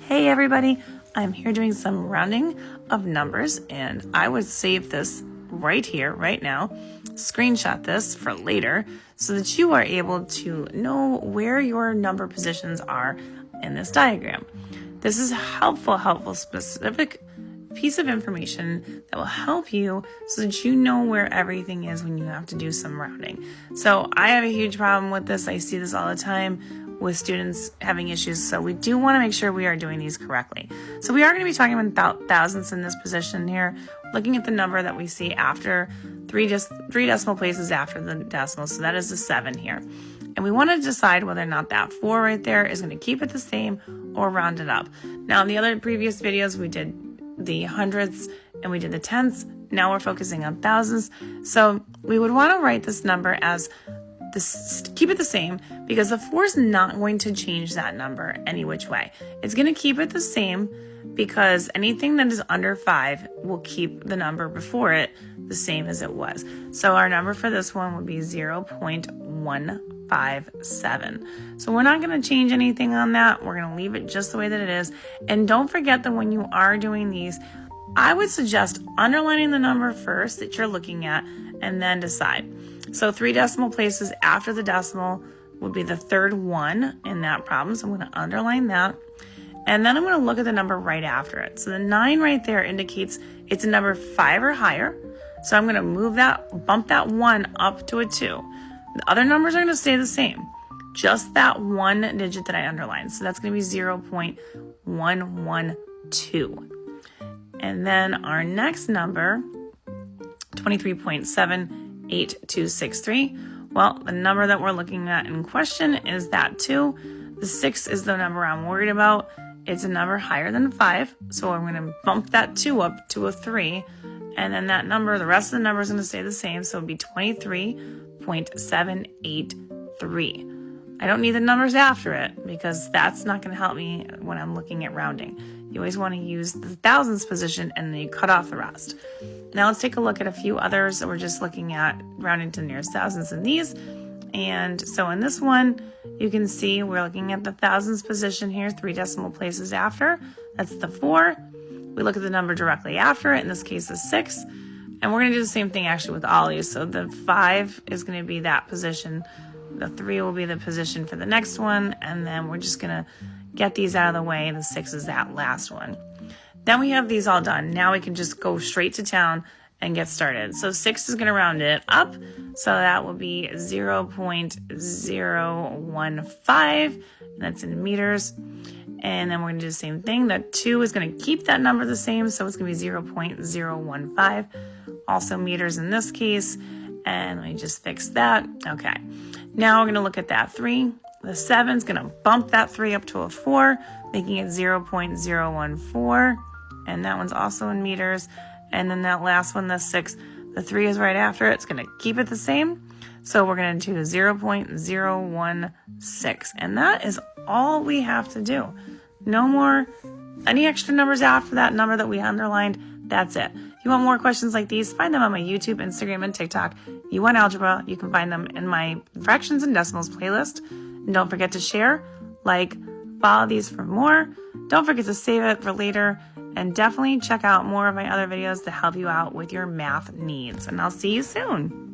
Hey everybody, I'm here doing some rounding of numbers, and I would save this right here, right now, screenshot this for later so that you are able to know where your number positions are in this diagram. This is a helpful, specific piece of information that will help you so that you know where everything is when you have to do some rounding. So I have a huge problem with this. I see this all the time with students having issues. So we do want to make sure we are doing these correctly. So we are going to be talking about thousands in this position here, looking at the number that we see after three decimal places after the decimal. So that is the 7 here. And we want to decide whether or not that 4 right there is going to keep it the same or round it up. Now, in the other previous videos, we did the hundreds and we did the tenths. Now we're focusing on thousands. So we would want to write this number as this, keep it the same, because the 4 is not going to change that number any which way. It's going to keep it the same because anything that is under 5 will keep the number before it the same as it was. So our number for this one would be 0.157. So we're not going to change anything on that. We're going to leave it just the way that it is. And don't forget that when you are doing these, I would suggest underlining the number first that you're looking at and then decide. So 3 decimal places after the decimal would be the third one in that problem. So I'm going to underline that. And then I'm going to look at the number right after it. So the 9 right there indicates it's a number 5 or higher. So I'm going to move that, bump that 1 up to a 2. The other numbers are going to stay the same. Just that one digit that I underlined. So that's going to be 0.112. And then our next number, 23.78263. Well, the number that we're looking at in question is that 2. The 6 is the number I'm worried about. It's a number higher than 5. So I'm going to bump that 2 up to a 3. And then that number, the rest of the number is going to stay the same. So it would be 23.783. I don't need the numbers after it because that's not going to help me when I'm looking at rounding. You always want to use the thousands position and then you cut off the rest. Now let's take a look at a few others that we're just looking at rounding to the nearest thousands in these. And so in this one, you can see we're looking at the thousands position here, 3 decimal places after. That's the 4. We look at the number directly after it, in this case the 6. And we're going to do the same thing actually with all these. So the 5 is going to be that position. The 3 will be the position for the next one. And then we're just going to get these out of the way. The 6 is that last one. Then we have these all done. Now we can just go straight to town and get started. So 6 is going to round it up. So that will be 0.015. And that's in meters. And then we're going to do the same thing. The 2 is going to keep that number the same. So it's going to be 0.015. Also meters in this case. And let me just fix that. Okay. Now we're going to look at that 3. The 7 is going to bump that 3 up to a 4, making it 0.014. And that one's also in meters. And then that last one, the 6, the 3 is right after it. It's going to keep it the same. So we're going to do 0.016. And that is all we have to do. No more, any extra numbers after that number that we underlined. That's it. If you want more questions like these, find them on my YouTube, Instagram, and TikTok. You Want Algebra. You can find them in my fractions and decimals playlist. And don't forget to share, like, follow these for more. Don't forget to save it for later. And definitely check out more of my other videos to help you out with your math needs. And I'll see you soon.